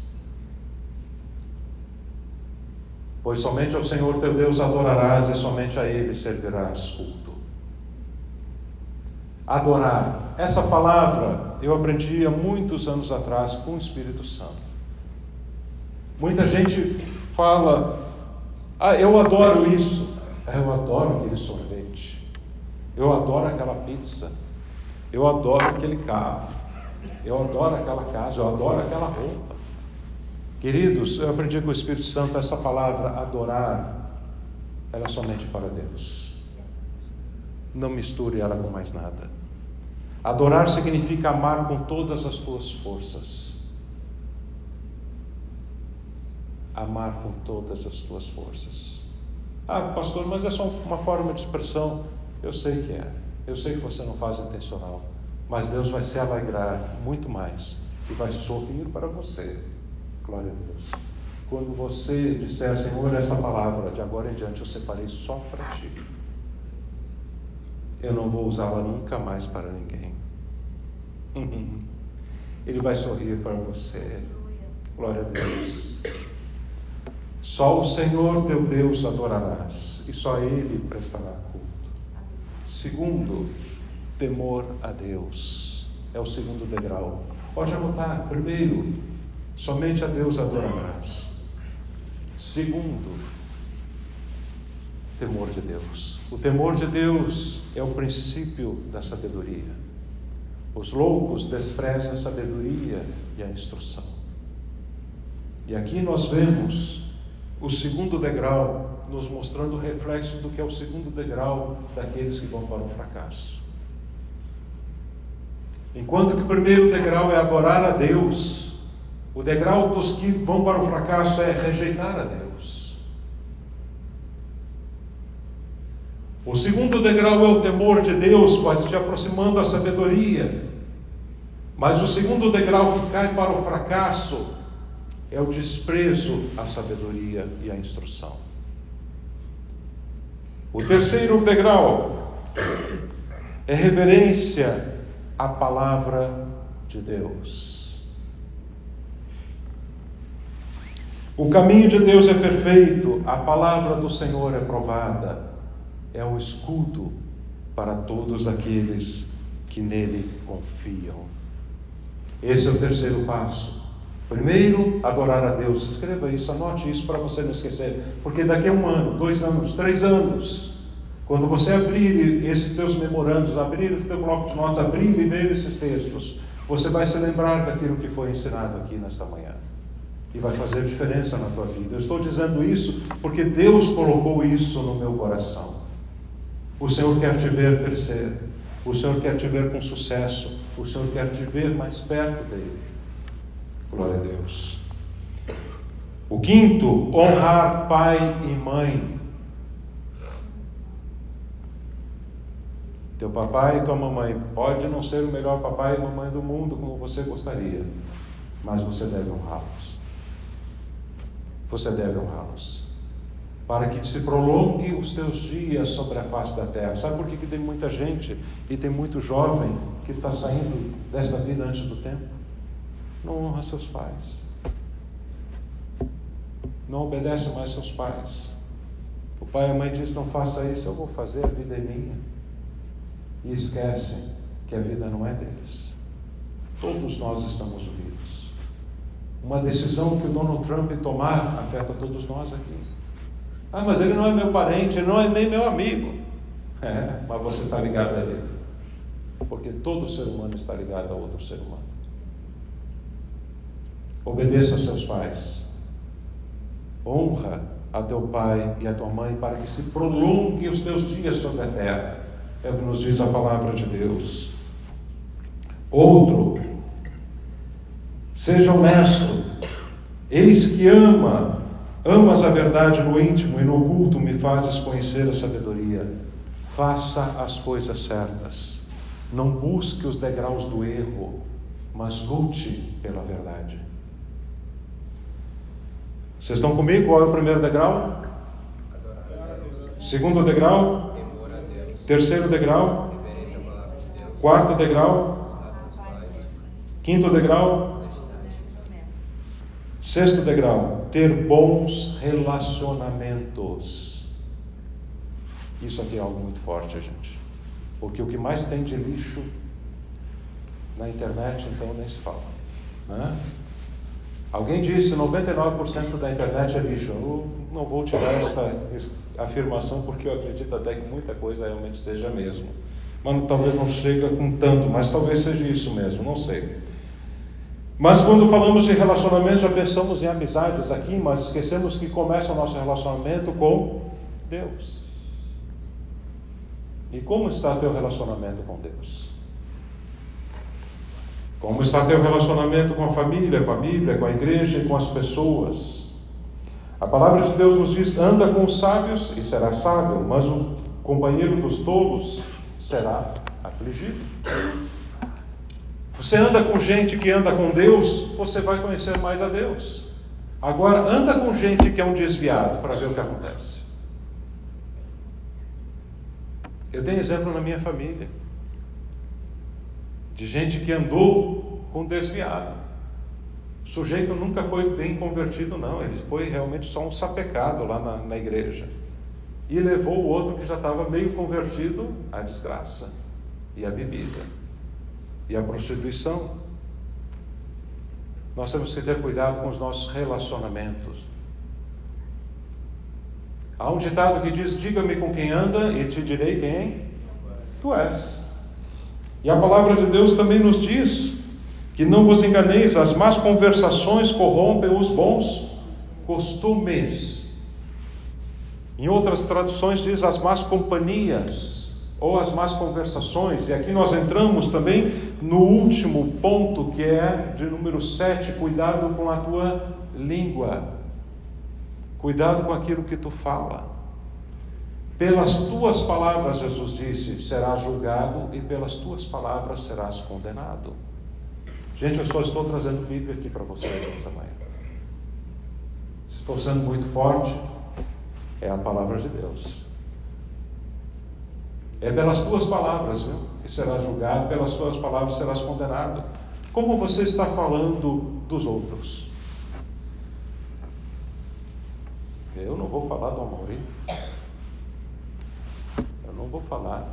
Pois somente ao Senhor teu Deus adorarás e somente a Ele servirás culto. Adorar. Essa palavra eu aprendi há muitos anos atrás com o Espírito Santo. Muita gente fala: eu adoro isso. Eu adoro aquele sorvete. Eu adoro aquela pizza. Eu adoro aquele carro. Eu adoro aquela casa. Eu adoro aquela roupa. Queridos, eu aprendi com o Espírito Santo essa palavra adorar. Ela é somente para Deus. Não misture ela com mais nada. Adorar significa amar com todas as tuas forças. Amar com todas as tuas forças. Pastor, mas é só uma forma de expressão. Eu sei que é. Eu sei que você não faz intencional. Mas Deus vai se alegrar muito mais e vai sorrir para você. Glória a Deus. Quando você disser: Senhor, essa palavra de agora em diante eu separei só para Ti. Eu não vou usá-la nunca mais para ninguém. Ele vai sorrir para você. Glória a Deus. Só o Senhor teu Deus adorarás, e só Ele prestará culto. Segundo, temor a Deus. É o segundo degrau. Pode anotar. Primeiro, somente a Deus adorarás. Segundo, temor de Deus. O temor de Deus é o princípio da sabedoria. Os loucos desprezam a sabedoria e a instrução. E aqui nós vemos o segundo degrau, nos mostrando o reflexo do que é o segundo degrau daqueles que vão para o fracasso. Enquanto que o primeiro degrau é adorar a Deus, o degrau dos que vão para o fracasso é rejeitar a Deus. O segundo degrau é o temor de Deus, vai te aproximando da sabedoria. Mas o segundo degrau que cai para o fracasso é o desprezo à sabedoria e à instrução. O terceiro degrau é reverência à palavra de Deus. O caminho de Deus é perfeito, a palavra do Senhor é provada, é um escudo para todos aqueles que nele confiam. Esse é o terceiro passo. Primeiro, adorar a Deus. Escreva isso, anote isso para você não esquecer. Porque daqui a 1 ano, 2 anos, 3 anos, quando você abrir esses teus memorandos, abrir o teu bloco de notas, abrir e ver esses textos, você vai se lembrar daquilo que foi ensinado aqui nesta manhã. E vai fazer diferença na tua vida. Eu estou dizendo isso porque Deus colocou isso no meu coração. O Senhor quer te ver crescer. O Senhor quer te ver com sucesso. O Senhor quer te ver mais perto dele. Glória a Deus. O quinto, honrar pai e mãe. Teu papai e tua mamãe pode não ser o melhor papai e mamãe do mundo como você gostaria, mas você deve honrá-los. Você deve honrá-los, para que se prolongue os teus dias sobre a face da terra. Sabe por que tem muita gente e tem muito jovem que está saindo desta vida antes do tempo? Não honra seus pais, não obedece mais seus pais. O pai e a mãe dizem: não faça isso, eu vou fazer, a vida é minha. E esquecem que a vida não é deles. Todos nós estamos unidos. Uma decisão que o Donald Trump tomar afeta todos nós aqui. Ah, mas ele não é meu parente, ele não é nem meu amigo. Mas você está ligado a ele. Porque todo ser humano está ligado a outro ser humano. Obedeça a seus pais. Honra a teu pai e a tua mãe para que se prolongue os teus dias sobre a terra. É o que nos diz a palavra de Deus. Outro, seja honesto. Eis que amas a verdade no íntimo e no oculto me fazes conhecer a sabedoria. Faça as coisas certas. Não busque os degraus do erro, mas lute pela verdade. Vocês estão comigo? Qual é o primeiro degrau? Segundo degrau? Terceiro degrau? Quarto degrau? Quinto degrau? Sexto degrau, ter bons relacionamentos. Isso aqui é algo muito forte, gente. Porque o que mais tem de lixo na internet, então, nem se fala. Né? Alguém disse 99% da internet é lixo. Eu não vou tirar essa afirmação, porque eu acredito até que muita coisa realmente seja mesmo. Mas talvez não chegue com tanto, mas talvez seja isso mesmo, não sei. Mas quando falamos de relacionamento, já pensamos em amizades aqui, mas esquecemos que começa o nosso relacionamento com Deus. E como está teu relacionamento com Deus? Como está teu relacionamento com a família, com a Bíblia, com a igreja e com as pessoas? A palavra de Deus nos diz: anda com os sábios e será sábio, mas o companheiro dos tolos será afligido. Você anda com gente que anda com Deus, você vai conhecer mais a Deus. Agora, anda com gente que é um desviado, para ver o que acontece. Eu tenho exemplo na minha família, de gente que andou com desviado. O sujeito nunca foi bem convertido, não. Ele foi realmente só um sapecado lá na igreja. E levou o outro que já estava meio convertido à desgraça, e à bebida, e à prostituição. Nós temos que ter cuidado com os nossos relacionamentos. Há um ditado que diz: diga-me com quem anda e te direi quem tu és. E a palavra de Deus também nos diz que não vos enganeis, as más conversações corrompem os bons costumes. Em outras traduções diz as más companhias, ou as más conversações. E aqui nós entramos também no último ponto, que é de número 7, cuidado com a tua língua. Cuidado com aquilo que tu fala. Pelas tuas palavras, Jesus disse, serás julgado, e pelas tuas palavras serás condenado. Gente, eu só estou trazendo Bíblia aqui para vocês nessa manhã. Estou sendo muito forte. É a palavra de Deus. É pelas tuas palavras, viu, que serás julgado, pelas tuas palavras serás condenado. Como você está falando dos outros? Eu não vou falar do Amaury. Eu não vou falar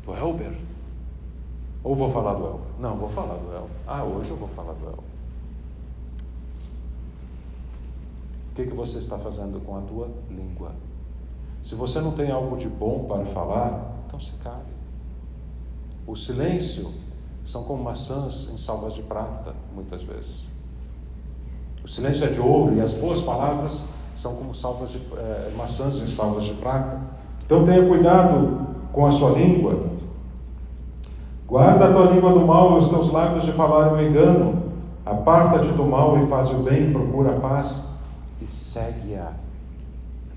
do Elber. Ou vou falar do Elber? Não, vou falar do Elber. Hoje eu vou falar do Elber. O que você está fazendo com a tua língua? Se você não tem algo de bom para falar, então se cale. O silêncio são como maçãs em salvas de prata, muitas vezes. O silêncio é de ouro, e as boas palavras são como maçãs em salvas de prata. Então tenha cuidado com a sua língua. Guarda a tua língua do mal e os teus lábios de falar o engano. Aparta-te do mal e faz o bem, procura a paz e segue-a.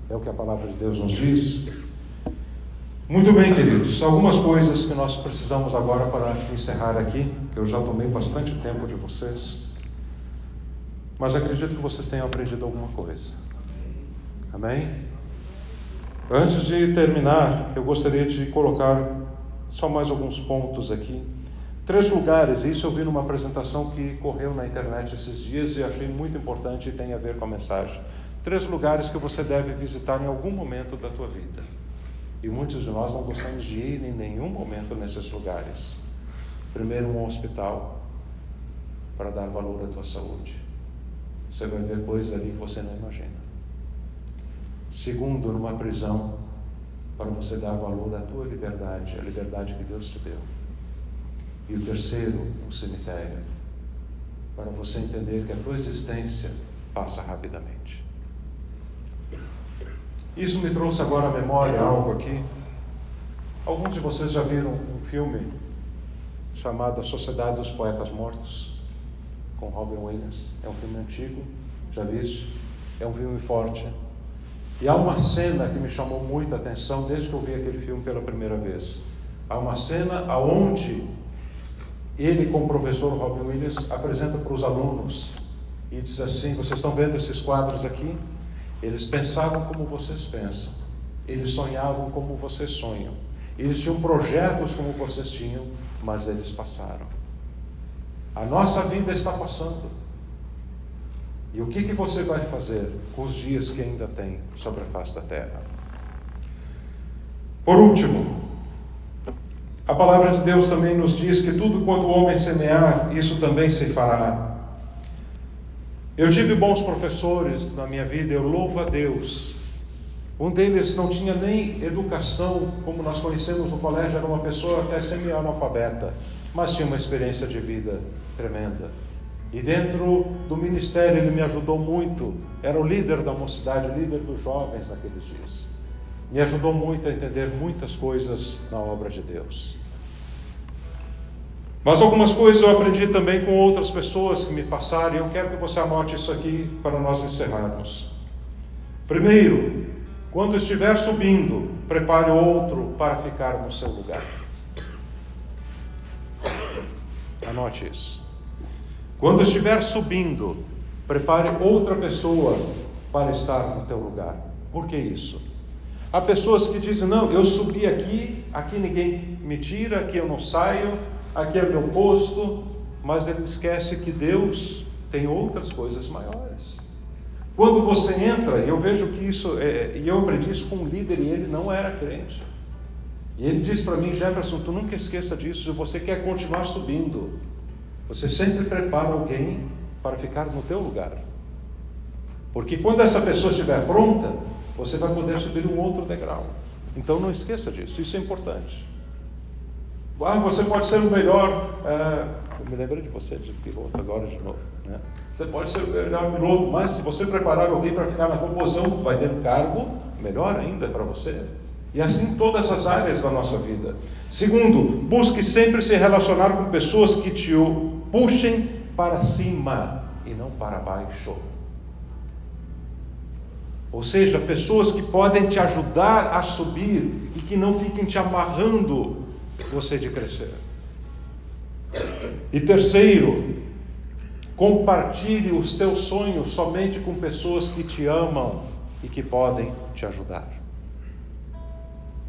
É o que a palavra de Deus nos diz. Muito bem, queridos. Algumas coisas que nós precisamos agora para encerrar aqui, que eu já tomei bastante tempo de vocês. Mas acredito que vocês tenham aprendido alguma coisa. Amém? Antes de terminar, eu gostaria de colocar só mais alguns pontos aqui. 3 lugares, isso eu vi numa apresentação que correu na internet esses dias e achei muito importante e tem a ver com a mensagem. 3 lugares que você deve visitar em algum momento da tua vida. E muitos de nós não gostamos de ir em nenhum momento nesses lugares. Primeiro, um hospital para dar valor à tua saúde. Você vai ver coisas ali que você não imagina. Segundo, numa prisão, para você dar valor à tua liberdade, a liberdade que Deus te deu. E o terceiro, um cemitério, para você entender que a tua existência passa rapidamente. Isso me trouxe agora à memória algo aqui. Alguns de vocês já viram um filme chamado A Sociedade dos Poetas Mortos, com Robin Williams. É um filme antigo, já viste? É um filme forte. E há uma cena que me chamou muita atenção desde que eu vi aquele filme pela primeira vez. Há uma cena onde ele, com o professor Robin Williams, apresenta para os alunos e diz assim: vocês estão vendo esses quadros aqui? Eles pensavam como vocês pensam. Eles sonhavam como vocês sonham. Eles tinham projetos como vocês tinham, mas eles passaram. A nossa vida está passando. E o que você vai fazer com os dias que ainda tem sobre a face da terra? Por último, a palavra de Deus também nos diz que tudo quanto o homem semear, isso também se fará. Eu tive bons professores na minha vida, eu louvo a Deus. Um deles não tinha nem educação, como nós conhecemos no colégio, era uma pessoa até semi-analfabeta, mas tinha uma experiência de vida tremenda. E dentro do ministério ele me ajudou muito. Era o líder da mocidade, o líder dos jovens naqueles dias. Me ajudou muito a entender muitas coisas na obra de Deus. Mas algumas coisas eu aprendi também com outras pessoas que me passaram, e eu quero que você anote isso aqui para nós encerrarmos. Primeiro, quando estiver subindo, prepare outro para ficar no seu lugar. Anote isso. Quando estiver subindo, prepare outra pessoa para estar no teu lugar. Por que isso? Há pessoas que dizem: não, eu subi aqui, aqui ninguém me tira, aqui eu não saio, aqui é meu posto, mas ele esquece que Deus tem outras coisas maiores. Quando você entra, eu vejo que isso, e eu aprendi isso com um líder e ele não era crente. E ele disse para mim: Jefferson, tu nunca esqueça disso, se você quer continuar subindo, você sempre prepara alguém para ficar no teu lugar. Porque quando essa pessoa estiver pronta, você vai poder subir um outro degrau. Então não esqueça disso, isso é importante. Você pode ser o melhor... eu me lembrei de você de piloto agora de novo, né? Você pode ser o melhor piloto, mas se você preparar alguém para ficar na composição, vai ter um cargo melhor ainda para você. E assim em todas as áreas da nossa vida. Segundo, busque sempre se relacionar com pessoas que te puxem para cima e não para baixo. Ou seja, pessoas que podem te ajudar a subir e que não fiquem te amarrando você de crescer. E terceiro, compartilhe os teus sonhos somente com pessoas que te amam e que podem te ajudar.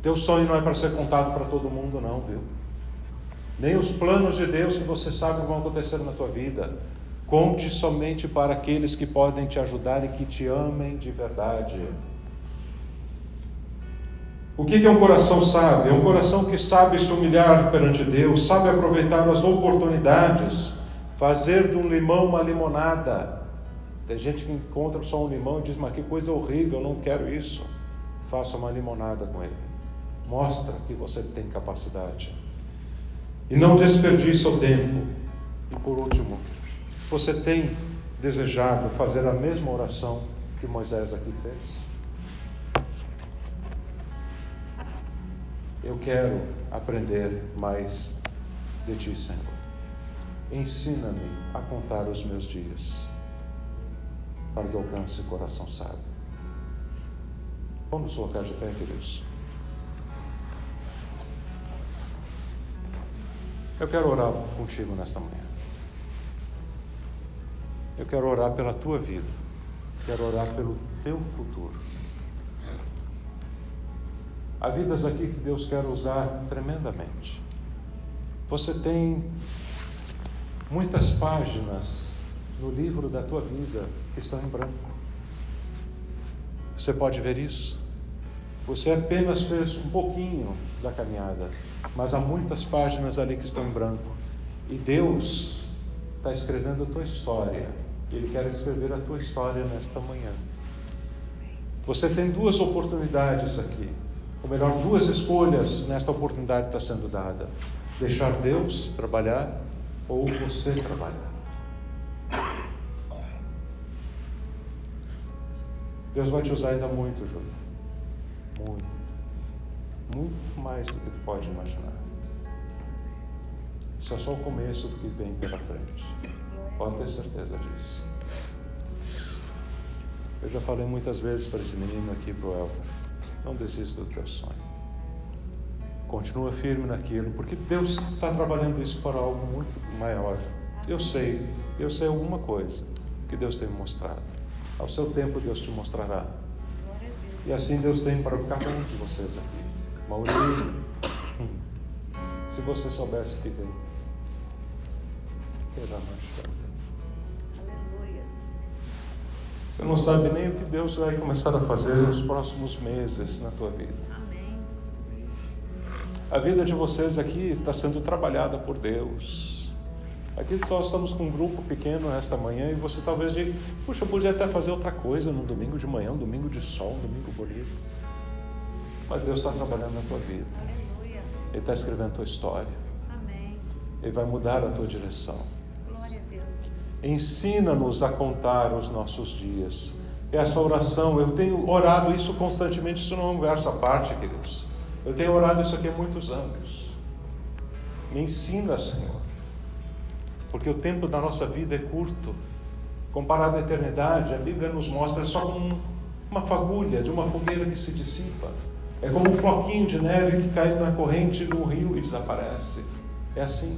Teu sonho não é para ser contado para todo mundo não, viu? Nem os planos de Deus que você sabe vão acontecer na tua vida. Conte somente para aqueles que podem te ajudar e que te amem de verdade. O que é um coração sábio? É um coração que sabe se humilhar perante Deus, sabe aproveitar as oportunidades, fazer de um limão uma limonada. Tem gente que encontra só um limão e diz: mas que coisa horrível, eu não quero isso. Faça uma limonada com ele. Mostra que você tem capacidade. E não desperdice o tempo. E por último, você tem desejado fazer a mesma oração que Moisés aqui fez? Eu quero aprender mais de ti, Senhor. Ensina-me a contar os meus dias, para que eu alcance o coração sábio. Vamos colocar de pé, queridos. Eu quero orar contigo nesta manhã. Eu quero orar pela tua vida. Quero orar pelo teu futuro. Há vidas aqui que Deus quer usar tremendamente. Você tem muitas páginas no livro da tua vida que estão em branco. Você pode ver isso? Você apenas fez um pouquinho da caminhada, mas há muitas páginas ali que estão em branco. E Deus está escrevendo a tua história. Ele quer escrever a tua história nesta manhã. Você tem duas oportunidades aqui. Ou melhor, duas escolhas nesta oportunidade que está sendo dada. Deixar Deus trabalhar ou você trabalhar. Deus vai te usar ainda muito, Júlio. Muito. Muito mais do que tu pode imaginar. Isso é só o começo do que vem pela frente. Pode ter certeza disso. Eu já falei muitas vezes para esse menino aqui, para o Elber, não desista do teu sonho. Continua firme naquilo, porque Deus está trabalhando isso para algo muito maior. Eu sei alguma coisa que Deus tem me mostrado. Ao seu tempo Deus te mostrará. E assim Deus tem para cada um de vocês aqui. Maurício, se você soubesse que tem. Aleluia. Você não sabe nem o que Deus vai começar a fazer nos próximos meses na tua vida. Amém. A vida de vocês aqui está sendo trabalhada por Deus. Aqui nós estamos com um grupo pequeno esta manhã e você talvez diga, puxa, eu podia até fazer outra coisa num domingo de manhã, um domingo de sol, um domingo bonito. Mas Deus está trabalhando na tua vida. Aleluia. Ele está escrevendo a tua história. Amém. Ele vai mudar a tua direção. Glória a Deus. Ensina-nos a contar os nossos dias. Essa oração, eu tenho orado isso constantemente, isso não é um verso à parte, queridos. Eu tenho orado isso aqui há muitos anos. Me ensina, Senhor. Porque o tempo da nossa vida é curto. Comparado à eternidade, a Bíblia nos mostra só como uma fagulha de uma fogueira que se dissipa. É como um floquinho de neve que cai na corrente do rio e desaparece. É assim.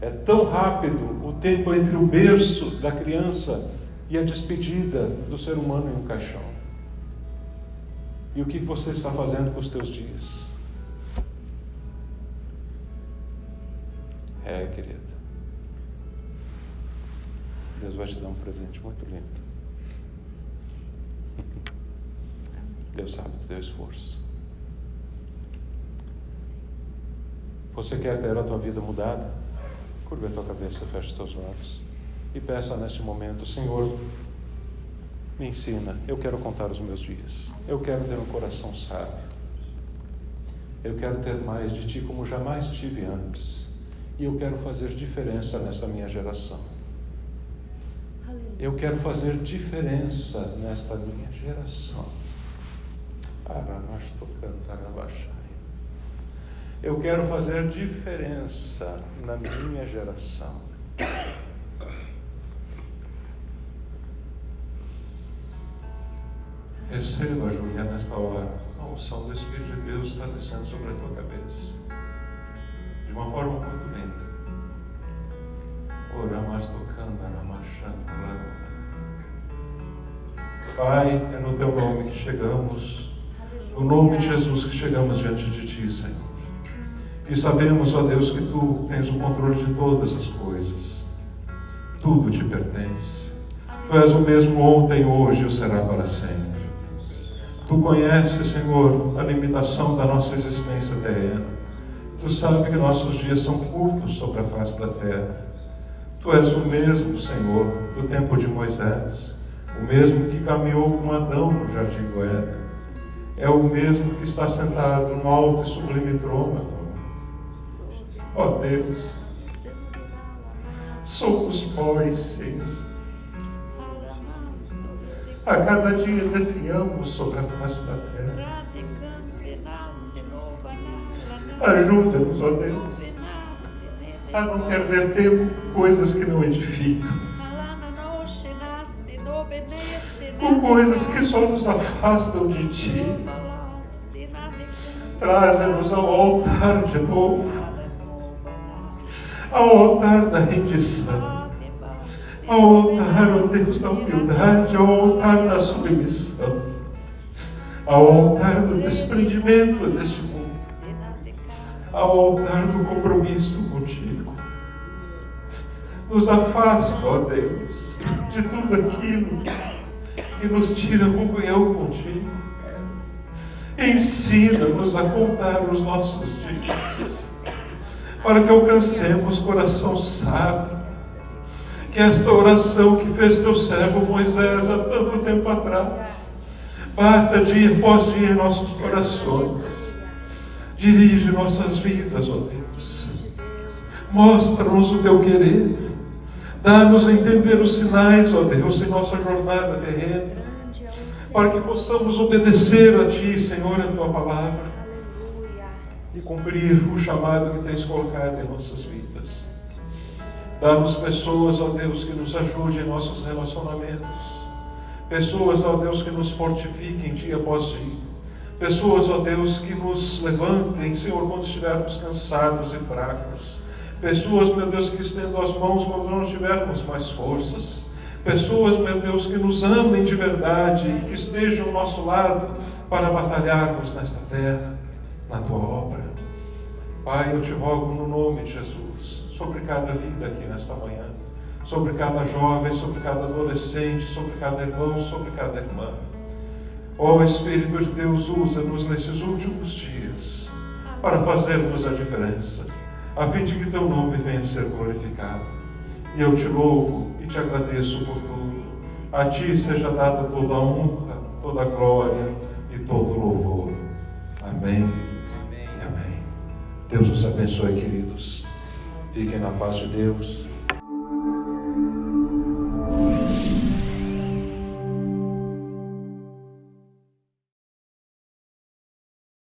É tão rápido o tempo entre o berço da criança e a despedida do ser humano em um caixão. E o que você está fazendo com os teus dias? Querida, Deus vai te dar um presente muito lindo. Deus sabe do teu esforço. Você quer ter a tua vida mudada? Curva a tua cabeça, feche os teus olhos e peça neste momento, Senhor, me ensina, eu quero contar os meus dias. Eu quero ter um coração sábio. Eu quero ter mais de Ti como jamais tive antes. E eu quero fazer diferença nessa minha geração. Eu quero fazer diferença nesta minha geração. Eu quero fazer diferença na minha geração. Receba, Júlia, nesta hora. A unção do Espírito de Deus está descendo sobre a tua cabeça. De uma forma muito linda. Pai, é no teu nome que chegamos. No nome de Jesus que chegamos diante de Ti, Senhor. E sabemos, ó Deus, que Tu tens o controle de todas as coisas. Tudo te pertence. Tu és o mesmo ontem, hoje e o será para sempre. Tu conheces, Senhor, a limitação da nossa existência terrena. Tu sabes que nossos dias são curtos sobre a face da terra. Tu és o mesmo, Senhor, do tempo de Moisés. O mesmo que caminhou com Adão no jardim do Éden. É o mesmo que está sentado no alto e sublime trono. Ó Deus, somos pó e cinza. A cada dia definhamos sobre a face da terra. Ajuda-nos, ó Deus, a não perder tempo com coisas que não edificam, com coisas que só nos afastam de Ti. Traze-nos ao altar de novo, ao altar da rendição, ao altar, ó Deus, da humildade, ao altar da submissão, ao altar do desprendimento deste mundo, ao altar do compromisso contigo. Nos afasta, ó Deus, de tudo aquilo que nos tira a comunhão contigo. Ensina-nos a contar os nossos dias, para que alcancemos coração sábio. Que esta oração que fez teu servo Moisés há tanto tempo atrás bata dia após dia em nossos corações. Dirige nossas vidas, ó Deus. Mostra-nos o teu querer. Dá-nos a entender os sinais, ó Deus, em nossa jornada terrena, para que possamos obedecer a Ti, Senhor, a Tua palavra, e cumprir o chamado que Tens colocado em nossas vidas. Dá-nos pessoas, ó Deus, que nos ajudem em nossos relacionamentos. Pessoas, ó Deus, que nos fortifiquem dia após dia. Pessoas, ó Deus, que nos levantem, Senhor, quando estivermos cansados e fracos. Pessoas, meu Deus, que estendam as mãos quando não tivermos mais forças. Pessoas, meu Deus, que nos amem de verdade e que estejam ao nosso lado para batalharmos nesta terra, na Tua obra. Pai, eu te rogo no nome de Jesus, sobre cada vida aqui nesta manhã, sobre cada jovem, sobre cada adolescente, sobre cada irmão, sobre cada irmã. Ó Espírito de Deus, usa-nos nesses últimos dias para fazermos a diferença, a fim de que Teu nome venha a ser glorificado. E eu te louvo e te agradeço por tudo. A Ti seja dada toda a honra, toda a glória e todo o louvor. Amém. Amém. Deus os abençoe, queridos. Fiquem na paz de Deus.